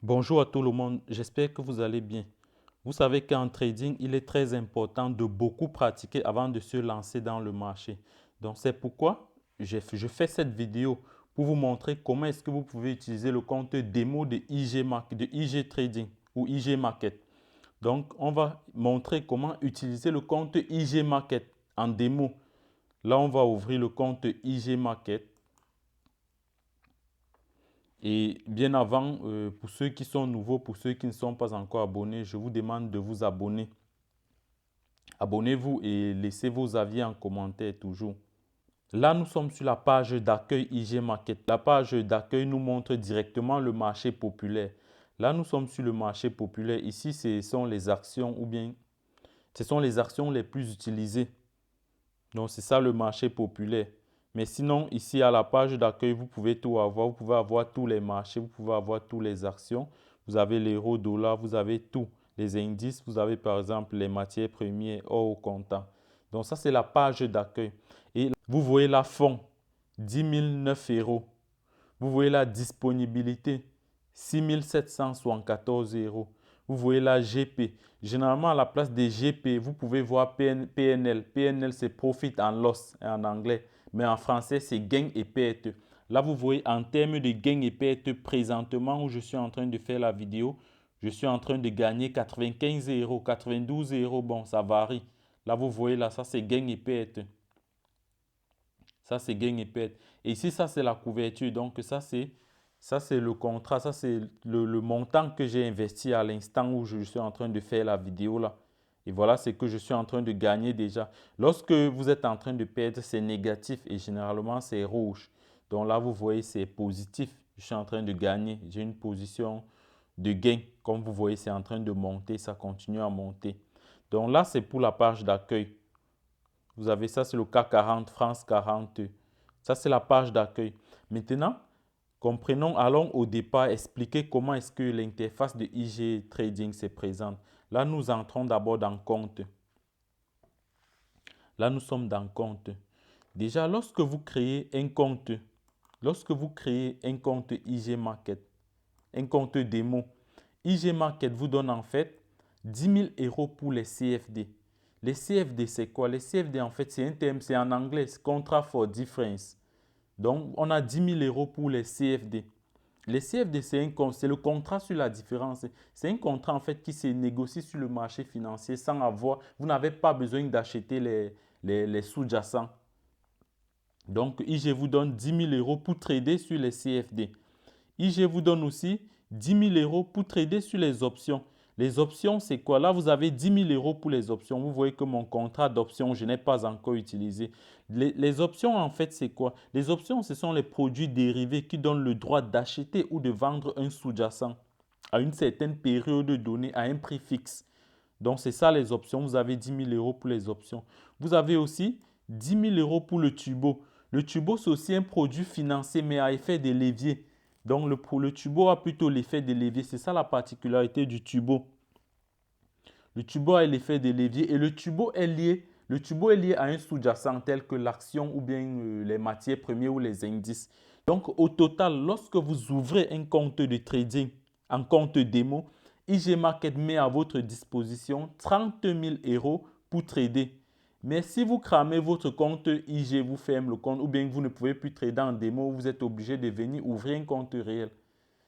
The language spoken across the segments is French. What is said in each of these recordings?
Bonjour à tout le monde, j'espère que vous allez bien. Vous savez qu'en trading, il est très important de beaucoup pratiquer avant de se lancer dans le marché. Donc c'est pourquoi je fais cette vidéo pour vous montrer comment est-ce que vous pouvez utiliser le compte démo de IG Trading ou IG Market. Donc on va montrer comment utiliser le compte IG Market en démo. Là, on va ouvrir le compte IG Market. Et bien avant, pour ceux qui sont nouveaux, pour ceux qui ne sont pas encore abonnés, je vous demande de vous abonner. Abonnez-vous et laissez vos avis en commentaire toujours. Là, nous sommes sur la page d'accueil IG Market. La page d'accueil nous montre directement le marché populaire. Là, nous sommes sur le marché populaire. Ici, ce sont les actions ou bien ce sont les actions les plus utilisées. Donc, c'est ça le marché populaire. Mais sinon, ici à la page d'accueil, vous pouvez tout avoir. Vous pouvez avoir tous les marchés, vous pouvez avoir toutes les actions. Vous avez l'euro, dollar, vous avez tout. Les indices, vous avez par exemple les matières premières, or au comptant. Donc, ça, c'est la page d'accueil. Et vous voyez la fonds, 10 009 euros. Vous voyez la disponibilité, 6 774 euros. Vous voyez la GP. Généralement, à la place des GP, vous pouvez voir PNL. PNL, c'est Profit and Loss en anglais. Mais en français, c'est gain et perte. Là, vous voyez en termes de gain et perte, présentement où je suis en train de faire la vidéo, je suis en train de gagner 95 euros, 92 euros. Bon, ça varie. Là, vous voyez, là, ça, c'est gain et perte. Ça, c'est gain et perte. Et ici, ça, c'est la couverture. Donc, ça, c'est le contrat. Ça, c'est le montant que j'ai investi à l'instant où je suis en train de faire la vidéo là. Et voilà ce que je suis en train de gagner déjà. Lorsque vous êtes en train de perdre, c'est négatif et généralement, c'est rouge. Donc là, vous voyez, c'est positif. Je suis en train de gagner. J'ai une position de gain. Comme vous voyez, c'est en train de monter. Ça continue à monter. Donc là, c'est pour la page d'accueil. Vous avez ça, c'est le CAC 40, France 40. Ça, c'est la page d'accueil. Maintenant, comprenons, allons au départ expliquer comment est-ce que l'interface de IG Trading se présente. Là, nous entrons d'abord dans compte. Là, nous sommes dans compte. Déjà, lorsque vous créez un compte IG Market, un compte démo, IG Market vous donne en fait 10 000 euros pour les CFD. Les CFD, c'est quoi? Les CFD, en fait, c'est un terme, c'est en anglais, Contract for Difference. Donc, on a 10 000 euros pour les CFD. Les CFD, c'est le contrat sur la différence. C'est un contrat, en fait, qui se négocie sur le marché financier sans avoir, vous n'avez pas besoin d'acheter les sous-jacents. Donc, IG vous donne 10 000 euros pour trader sur les CFD. IG vous donne aussi 10 000 euros pour trader sur les options. Les options, c'est quoi? Là, vous avez 10 000 euros pour les options. Vous voyez que mon contrat d'options, je n'ai pas encore utilisé. Les options, en fait, c'est quoi? Les options, ce sont les produits dérivés qui donnent le droit d'acheter ou de vendre un sous-jacent à une certaine période donnée à un prix fixe. Donc, c'est ça les options. Vous avez 10 000 euros pour les options. Vous avez aussi 10 000 euros pour le tubo. Le tubo, c'est aussi un produit financier, mais à effet de levier. Donc, le tubo a plutôt l'effet de levier. C'est ça la particularité du tubo. Le tubo a l'effet de levier et le tubo est lié à un sous-jacent tel que l'action ou bien les matières premières ou les indices. Donc, au total, lorsque vous ouvrez un compte de trading, un compte démo, IG Market met à votre disposition 30 000 euros pour trader. Mais si vous cramez votre compte, IG vous ferme le compte ou bien vous ne pouvez plus trader en démo, vous êtes obligé de venir ouvrir un compte réel.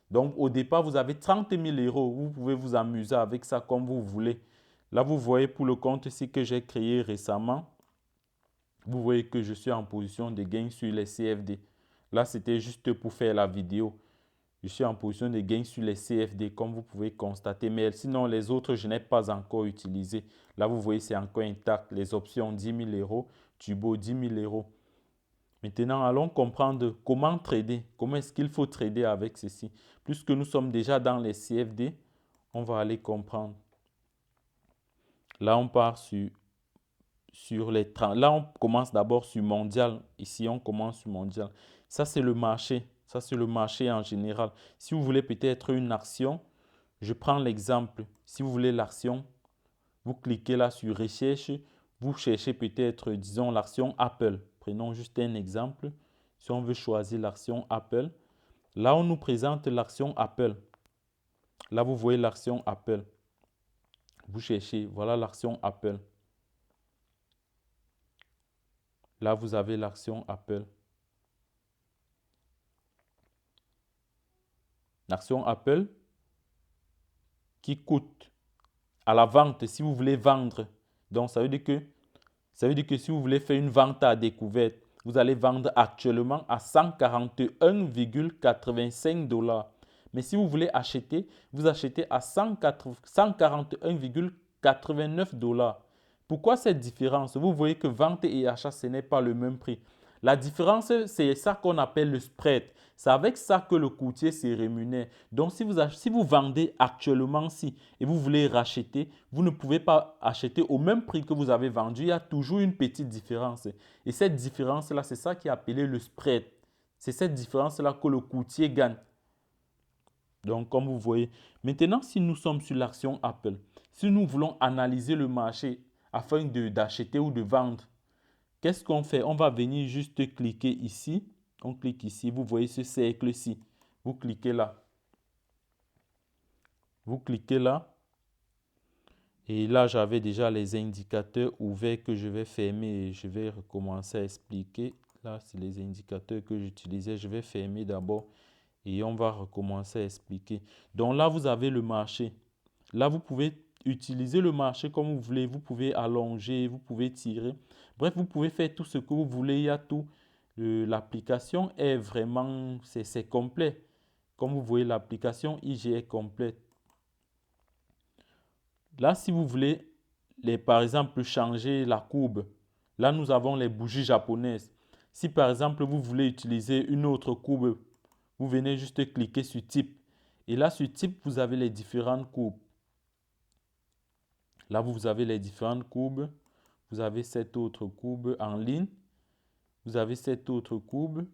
Donc, au départ, vous avez 30 000 euros. Vous pouvez vous amuser avec ça comme vous voulez. Là, vous voyez pour le compte ici que j'ai créé récemment, vous voyez que je suis en position de gain sur les CFD. Là, c'était juste pour faire la vidéo. Je suis en position de gain sur les CFD, comme vous pouvez constater. Mais sinon, les autres, je n'ai pas encore utilisé. Là, vous voyez, c'est encore intact. Les options, 10 000 euros. Tubo, 10 000 euros. Maintenant, allons comprendre comment trader. Comment est-ce qu'il faut trader avec ceci? Puisque nous sommes déjà dans les CFD, on va aller comprendre. Là, on part sur les 30. Là, on commence d'abord sur mondial. Ici, on commence sur mondial. Ça, c'est le marché. Ça, c'est le marché en général. Si vous voulez peut-être une action, je prends l'exemple. Si vous voulez l'action, vous cliquez là sur recherche. Vous cherchez peut-être, disons, l'action Apple. Prenons juste un exemple. Si on veut choisir l'action Apple, là, on nous présente l'action Apple. Là, vous voyez l'action Apple. Vous cherchez, voilà l'action Apple. Là, vous avez l'action Apple. L'action Apple qui coûte à la vente si vous voulez vendre. Donc, ça veut dire que si vous voulez faire une vente à découvert, vous allez vendre actuellement à 141,85 $. Mais si vous voulez acheter, vous achetez à 141,89 $. Pourquoi cette différence? Vous voyez que vente et achat, ce n'est pas le même prix. La différence, c'est ça qu'on appelle le spread. C'est avec ça que le courtier se rémunère. Donc, si vous vendez actuellement et vous voulez racheter, vous ne pouvez pas acheter au même prix que vous avez vendu. Il y a toujours une petite différence. Et cette différence-là, c'est ça qui est appelé le spread. C'est cette différence-là que le courtier gagne. Donc, comme vous voyez, maintenant, si nous sommes sur l'action Apple, si nous voulons analyser le marché afin d'acheter ou de vendre, qu'est-ce qu'on fait? On va venir juste cliquer ici. On clique ici. Vous voyez ce cercle-ci. Vous cliquez là. Vous cliquez là. Et là, j'avais déjà les indicateurs ouverts que je vais fermer et je vais recommencer à expliquer. Là, c'est les indicateurs que j'utilisais. Je vais fermer d'abord et on va recommencer à expliquer. Donc là, vous avez le marché. Là, vous pouvez utiliser le marché comme vous voulez. Vous pouvez allonger, vous pouvez tirer. Bref, vous pouvez faire tout ce que vous voulez. Il y a tout. L'application est vraiment, c'est complet. Comme vous voyez, l'application IG est complète. Là, si vous voulez, par exemple, changer la courbe, là, nous avons les bougies japonaises. Si, par exemple, vous voulez utiliser une autre courbe, vous venez juste cliquer sur type. Et là, sur type, vous avez les différentes courbes. Là, vous avez les différentes courbes. Vous avez cette autre courbe en ligne. Vous avez cette autre courbe.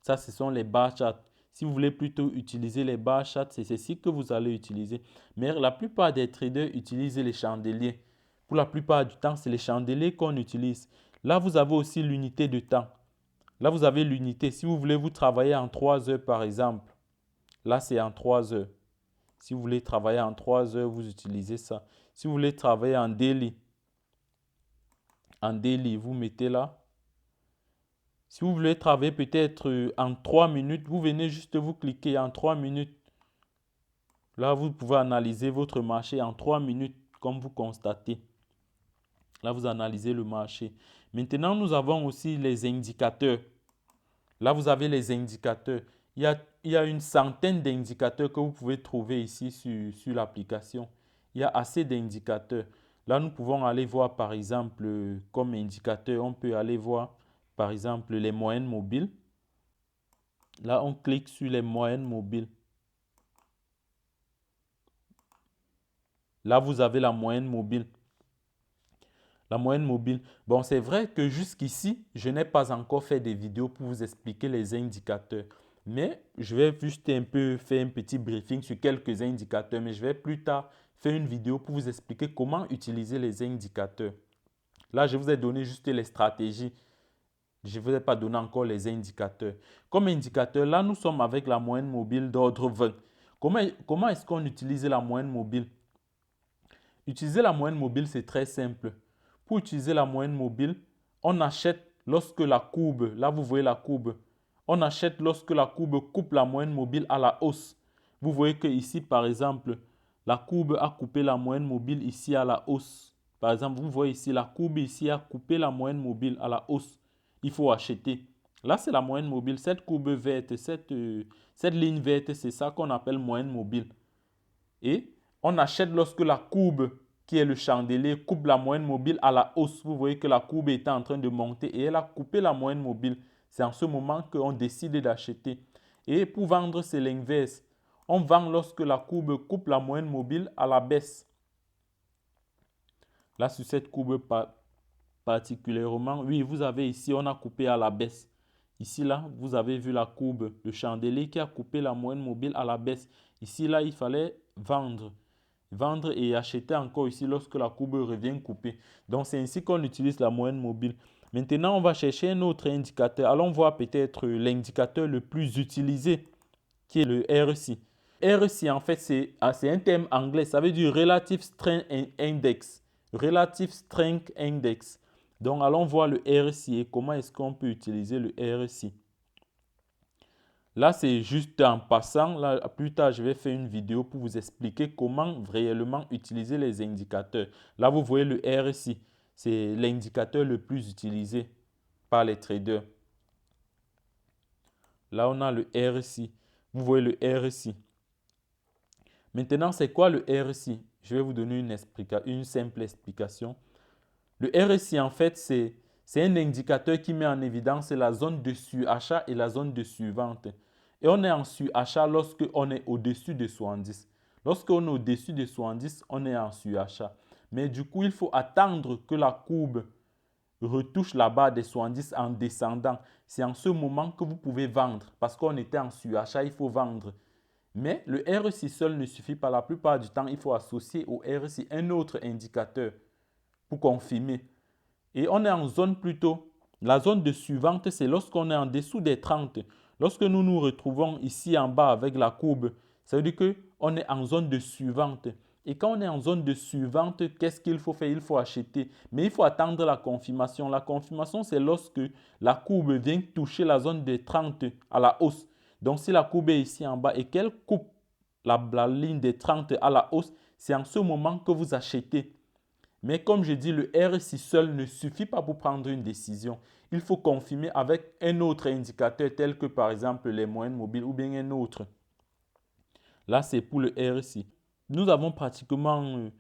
Ça, ce sont les bar charts. Si vous voulez plutôt utiliser les bar charts, c'est ceci que vous allez utiliser. Mais la plupart des traders utilisent les chandeliers. Pour la plupart du temps, c'est les chandeliers qu'on utilise. Là, vous avez aussi l'unité de temps. Là, vous avez l'unité. Si vous voulez vous travailler en 3 heures, par exemple, là, c'est en 3 heures. Si vous voulez travailler en 3 heures, vous utilisez ça. Si vous voulez travailler en daily, vous mettez là. Si vous voulez travailler peut-être en 3 minutes, vous venez juste vous cliquer en 3 minutes. Là, vous pouvez analyser votre marché en 3 minutes, comme vous constatez. Là, vous analysez le marché. Maintenant, nous avons aussi les indicateurs. Là, vous avez les indicateurs. Il y a une centaine d'indicateurs que vous pouvez trouver ici sur l'application. Il y a assez d'indicateurs. Là, nous pouvons aller voir, par exemple, comme indicateur, on peut aller voir, par exemple, les moyennes mobiles. Là, on clique sur les moyennes mobiles. Là, vous avez la moyenne mobile. La moyenne mobile. Bon, c'est vrai que jusqu'ici, je n'ai pas encore fait des vidéos pour vous expliquer les indicateurs. Mais je vais juste un peu faire un petit briefing sur quelques indicateurs. Mais je vais plus tard faire une vidéo pour vous expliquer comment utiliser les indicateurs. Là, je vous ai donné juste les stratégies. Je ne vous ai pas donné encore les indicateurs. Comme indicateur, là, nous sommes avec la moyenne mobile d'ordre 20. Comment est-ce qu'on utilise la moyenne mobile? Utiliser la moyenne mobile, c'est très simple. Pour utiliser la moyenne mobile, on achète lorsque la courbe, là vous voyez la courbe, on achète lorsque la courbe coupe la moyenne mobile à la hausse. Vous voyez que ici, par exemple, la courbe a coupé la moyenne mobile ici à la hausse. Par exemple, vous voyez ici, la courbe ici a coupé la moyenne mobile à la hausse. Il faut acheter. Là, c'est la moyenne mobile. Cette courbe verte, cette ligne verte, c'est ça qu'on appelle moyenne mobile. Et on achète lorsque la courbe, qui est le chandelier, coupe la moyenne mobile à la hausse. Vous voyez que la courbe était en train de monter et elle a coupé la moyenne mobile. C'est en ce moment qu'on décide d'acheter. Et pour vendre, c'est l'inverse. On vend lorsque la courbe coupe la moyenne mobile à la baisse. Là, sur cette courbe particulièrement, oui, vous avez ici, on a coupé à la baisse. Ici, là, vous avez vu la courbe, le chandelier qui a coupé la moyenne mobile à la baisse. Ici, là, il fallait vendre. Vendre et acheter encore ici lorsque la courbe revient coupée. Donc, c'est ainsi qu'on utilise la moyenne mobile. Maintenant, on va chercher un autre indicateur. Allons voir peut-être l'indicateur le plus utilisé, qui est le RSI. RSI, en fait, c'est un terme anglais. Ça veut dire Relative Strength Index. Relative Strength Index. Donc, allons voir le RSI et comment est-ce qu'on peut utiliser le RSI. Là, c'est juste en passant. Là, plus tard, je vais faire une vidéo pour vous expliquer comment réellement utiliser les indicateurs. Là, vous voyez le RSI. C'est l'indicateur le plus utilisé par les traders. Là, on a le RSI. Vous voyez le RSI. Maintenant, c'est quoi le RSI? Je vais vous donner une simple explication. Le RSI, en fait, c'est un indicateur qui met en évidence la zone de surachat et la zone de survente. Et on est en surachat lorsqu'on est au-dessus de 70. Lorsqu'on est au-dessus de 70, on est en surachat. Mais du coup, il faut attendre que la courbe retouche la barre des 70 en descendant. C'est en ce moment que vous pouvez vendre. Parce qu'on était en surachat, il faut vendre. Mais le RSI seul ne suffit pas. La plupart du temps, il faut associer au RSI un autre indicateur pour confirmer. Et on est en zone plutôt. La zone de suivante, c'est lorsqu'on est en dessous des 30. Lorsque nous nous retrouvons ici en bas avec la courbe, ça veut dire qu'on est en zone de suivante. Et quand on est en zone de suivante, qu'est-ce qu'il faut faire? Il faut acheter. Mais il faut attendre la confirmation. La confirmation, c'est lorsque la courbe vient toucher la zone de 30 à la hausse. Donc, si la courbe est ici en bas et qu'elle coupe la ligne des 30 à la hausse, c'est en ce moment que vous achetez. Mais comme je dis, le RSI seul ne suffit pas pour prendre une décision. Il faut confirmer avec un autre indicateur tel que par exemple les moyennes mobiles ou bien un autre. Là, c'est pour le RSI. Nous avons pratiquement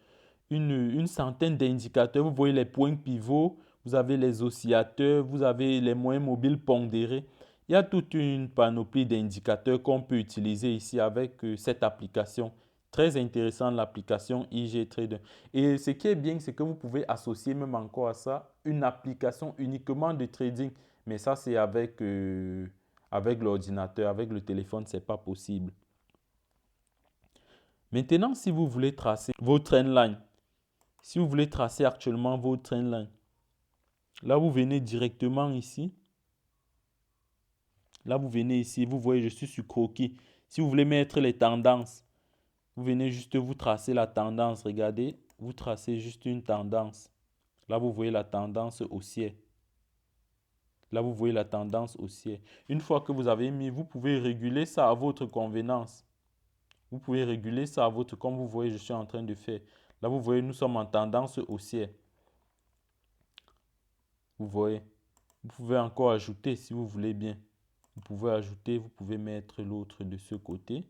une centaine d'indicateurs. Vous voyez les points pivots, vous avez les oscillateurs, vous avez les moyennes mobiles pondérés. Il y a toute une panoplie d'indicateurs qu'on peut utiliser ici avec cette application. Très intéressant l'application IG Trader. Et ce qui est bien, c'est que vous pouvez associer même encore à ça une application uniquement de trading. Mais ça, c'est avec l'ordinateur, avec le téléphone, ce n'est pas possible. Maintenant, si vous voulez tracer vos trendlines, si vous voulez tracer actuellement vos trendlines, là, vous venez directement ici. Là, vous venez ici, vous voyez, je suis sur croquis. Si vous voulez mettre les tendances, vous venez juste vous tracer la tendance. Regardez, vous tracez juste une tendance. Là, vous voyez la tendance haussière. Là, vous voyez la tendance haussière. Une fois que vous avez mis, vous pouvez réguler ça à votre convenance. Vous pouvez réguler ça à votre, comme vous voyez, je suis en train de faire. Là, vous voyez, nous sommes en tendance haussière. Vous voyez. Vous pouvez encore ajouter si vous voulez bien. Vous pouvez ajouter, vous pouvez mettre l'autre de ce côté.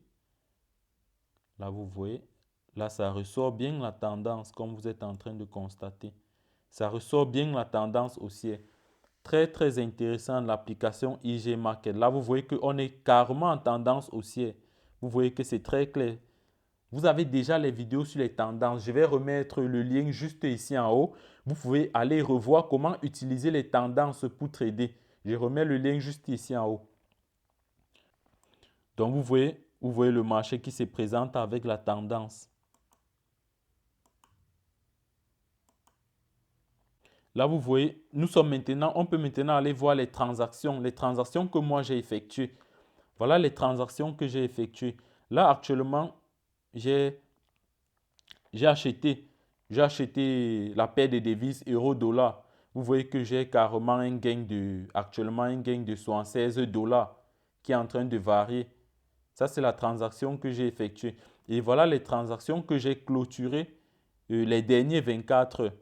Là, vous voyez. Là, ça ressort bien la tendance, comme vous êtes en train de constater. Ça ressort bien la tendance haussière. Très, très intéressant l'application IG Market. Là, vous voyez qu'on est carrément en tendance haussière. Vous voyez que c'est très clair. Vous avez déjà les vidéos sur les tendances. Je vais remettre le lien juste ici en haut. Vous pouvez aller revoir comment utiliser les tendances pour trader. Je remets le lien juste ici en haut. Donc, vous voyez le marché qui se présente avec la tendance. Là, vous voyez, on peut maintenant aller voir les transactions que moi j'ai effectuées. Voilà les transactions que j'ai effectuées. Là, actuellement, j'ai acheté la paire de devises euro-dollar. Vous voyez que j'ai carrément actuellement un gain de 76 $ qui est en train de varier. Ça, c'est la transaction que j'ai effectuée. Et voilà les transactions que j'ai clôturées les derniers 24 heures.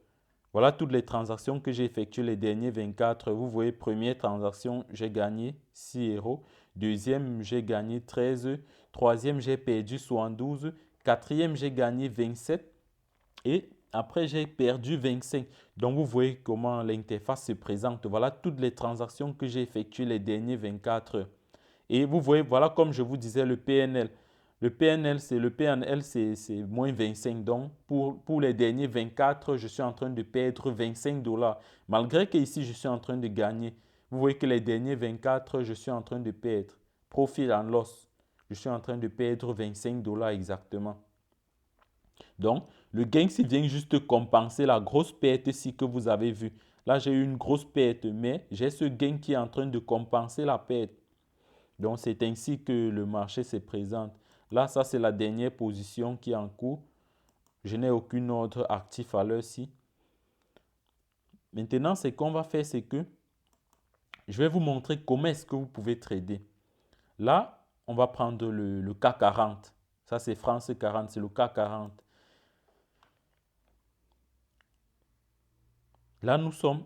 Voilà toutes les transactions que j'ai effectuées les derniers 24 heures. Vous voyez, première transaction, j'ai gagné 6 €. Deuxième, j'ai gagné 13. Troisième, j'ai perdu 72. Quatrième, j'ai gagné 27. Et après, j'ai perdu 25. Donc, vous voyez comment l'interface se présente. Voilà toutes les transactions que j'ai effectuées les derniers 24 heures. Et vous voyez, voilà comme je vous disais, le PNL. Le PNL, c'est moins 25. Donc, pour les derniers 24, je suis en train de perdre 25 $. Malgré que ici, je suis en train de gagner. Vous voyez que les derniers 24, je suis en train de perdre. Profit and loss. Je suis en train de perdre 25 $ exactement. Donc, le gain ici vient juste compenser la grosse perte ici que vous avez vue. Là, j'ai eu une grosse perte, mais j'ai ce gain qui est en train de compenser la perte. Donc, c'est ainsi que le marché se présente. Là, ça, c'est la dernière position qui est en cours. Je n'ai aucun ordre actif à l'heure-ci. Maintenant, ce qu'on va faire, c'est que je vais vous montrer comment est-ce que vous pouvez trader. Là, on va prendre le CAC 40. Ça, c'est France 40, c'est le CAC 40. Là, nous sommes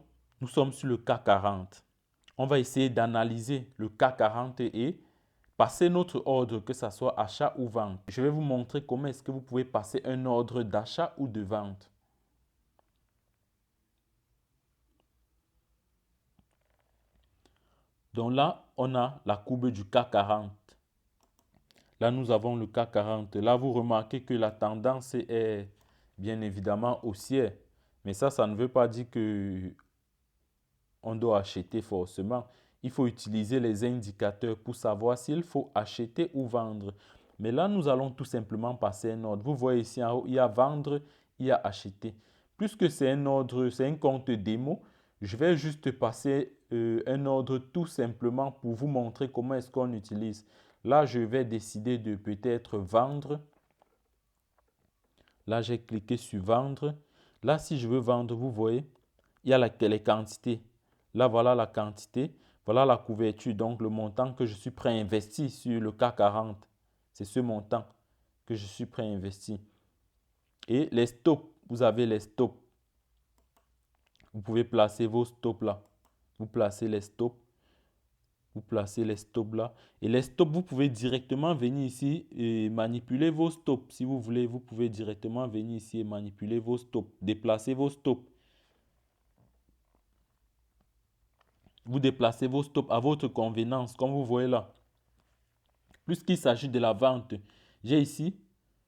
sur le CAC 40. On va essayer d'analyser le CAC 40 et passer notre ordre, que ce soit achat ou vente. Je vais vous montrer comment est-ce que vous pouvez passer un ordre d'achat ou de vente. Donc là, on a la courbe du CAC 40. Là, nous avons le CAC 40. Là, vous remarquez que la tendance est bien évidemment haussière. Mais ça ne veut pas dire que on doit acheter forcément. Il faut utiliser les indicateurs pour savoir s'il faut acheter ou vendre. Mais là, nous allons tout simplement passer un ordre. Vous voyez ici en haut, il y a vendre, il y a acheter. Puisque c'est un ordre, c'est un compte démo, je vais juste passer un ordre tout simplement pour vous montrer comment est-ce qu'on utilise. Là, je vais décider de peut-être vendre. Là, j'ai cliqué sur vendre. Là, si je veux vendre, vous voyez, il y a les quantités. Là, voilà la quantité. Voilà la couverture, donc le montant que je suis prêt à investir sur le CAC 40. C'est ce montant que je suis prêt à investir. Et les stops, vous avez les stops. Vous pouvez placer vos stops là. Vous placez les stops. Vous placez les stops là. Et les stops, vous pouvez directement venir ici et manipuler vos stops. Si vous voulez, vous pouvez directement venir ici et manipuler vos stops. Déplacer vos stops. Vous déplacez vos stops à votre convenance, comme vous voyez là. Puisqu'il s'agit de la vente, j'ai ici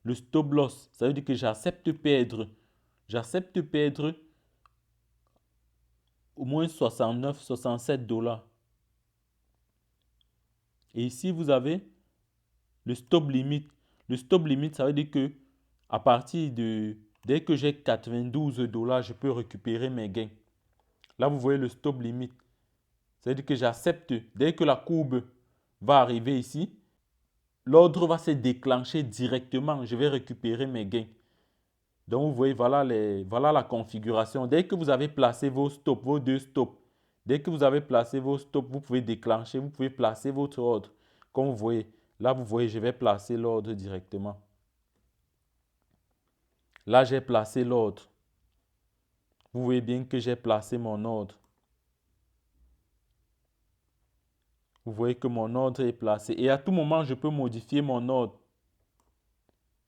le stop loss. Ça veut dire que j'accepte perdre. J'accepte perdre au moins 69, 67 $. Et ici, vous avez le stop limit. Le stop limit, ça veut dire que à partir de, dès que j'ai 92 $, je peux récupérer mes gains. Là, vous voyez le stop limit. Ça veut dire que j'accepte, dès que la courbe va arriver ici, l'ordre va se déclencher directement. Je vais récupérer mes gains. Donc, vous voyez, voilà la configuration. Dès que vous avez placé vos stops, vos deux stops, dès que vous avez placé vos stops, vous pouvez déclencher, vous pouvez placer votre ordre. Comme vous voyez, là, vous voyez, je vais placer l'ordre directement. Là, j'ai placé l'ordre. Vous voyez bien que j'ai placé mon ordre. Vous voyez que mon ordre est placé. Et à tout moment, je peux modifier mon ordre.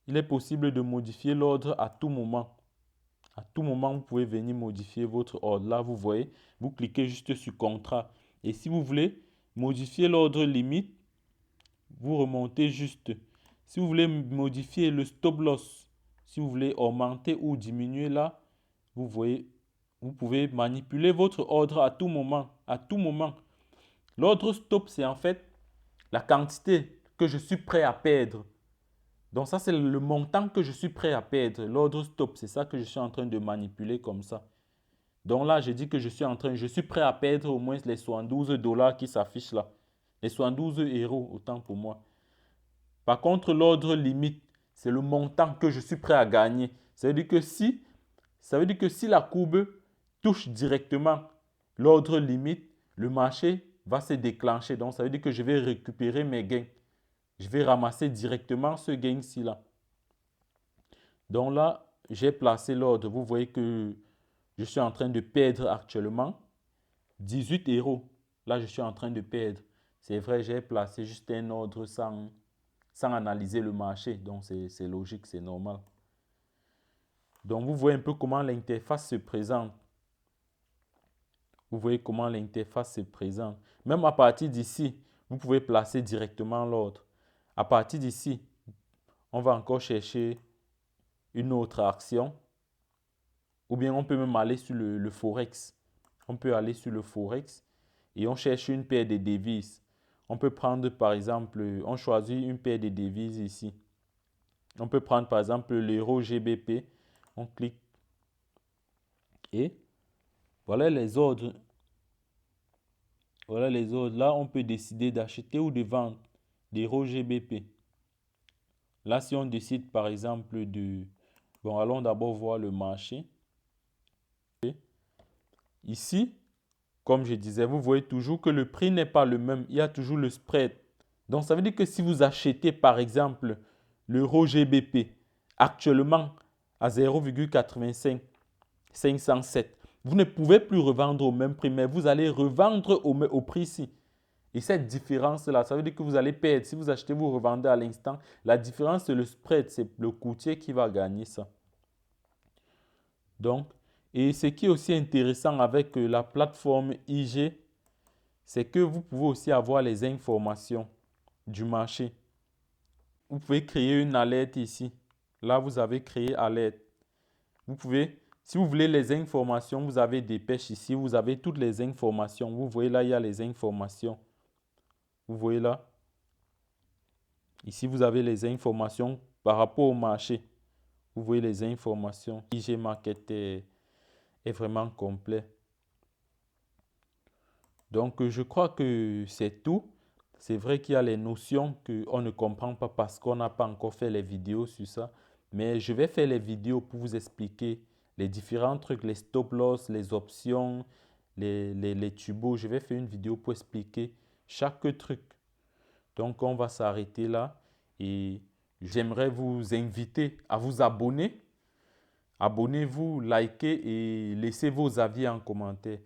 Il est possible de modifier l'ordre à tout moment. À tout moment, vous pouvez venir modifier votre ordre. Là, vous voyez, vous cliquez juste sur contrat. Et si vous voulez modifier l'ordre limite, vous remontez juste. Si vous voulez modifier le stop loss, si vous voulez augmenter ou diminuer là, vous voyez, vous pouvez manipuler votre ordre à tout moment. À tout moment. L'ordre stop, c'est en fait la quantité que je suis prêt à perdre. Donc ça, c'est le montant que je suis prêt à perdre. L'ordre stop, c'est ça que je suis en train de manipuler comme ça. Donc là, je dis que je suis prêt à perdre au moins les 72 $ qui s'affichent là. Les 72 €, autant pour moi. Par contre, l'ordre limite, c'est le montant que je suis prêt à gagner. Ça veut dire que si la courbe touche directement l'ordre limite, le marché va se déclencher. Donc, ça veut dire que je vais récupérer mes gains. Je vais ramasser directement ce gain-ci là. Donc là, j'ai placé l'ordre. Vous voyez que je suis en train de perdre actuellement 18 €. Là, je suis en train de perdre. C'est vrai, j'ai placé juste un ordre sans analyser le marché. Donc, c'est logique, c'est normal. Donc, vous voyez un peu comment l'interface se présente. Vous voyez comment l'interface se présente. Même à partir d'ici, vous pouvez placer directement l'ordre. À partir d'ici, on va encore chercher une autre action. Ou bien on peut même aller sur le Forex. On peut aller sur le Forex et on cherche une paire de devises. On peut prendre par exemple, on choisit une paire de devises ici. On peut prendre par exemple l'euro GBP. On clique et voilà les ordres. Voilà les ordres. Là, on peut décider d'acheter ou de vendre l'euro GBP. Là, si on décide par exemple de... Bon, allons d'abord voir le marché. Ici, comme je disais, vous voyez toujours que le prix n'est pas le même. Il y a toujours le spread. Donc, ça veut dire que si vous achetez par exemple l'euro GBP actuellement à 0,85 507, vous ne pouvez plus revendre au même prix, mais vous allez revendre au prix-ci. Et cette différence-là, ça veut dire que vous allez perdre. Si vous achetez, vous revendez à l'instant. La différence, c'est le spread. C'est le courtier qui va gagner ça. Donc, et ce qui est aussi intéressant avec la plateforme IG, c'est que vous pouvez aussi avoir les informations du marché. Vous pouvez créer une alerte ici. Là, vous avez créé alerte. Vous pouvez, si vous voulez les informations, vous avez dépêche ici. Vous avez toutes les informations. Vous voyez là, il y a les informations. Vous voyez là. Ici, vous avez les informations par rapport au marché. Vous voyez les informations. IG Market est vraiment complet. Donc, je crois que c'est tout. C'est vrai qu'il y a les notions qu'on ne comprend pas parce qu'on n'a pas encore fait les vidéos sur ça. Mais je vais faire les vidéos pour vous expliquer les différents trucs, les stop loss, les options, les tubos. Je vais faire une vidéo pour expliquer chaque truc. Donc, on va s'arrêter là et j'aimerais vous inviter à vous abonner. Abonnez-vous, likez et laissez vos avis en commentaire.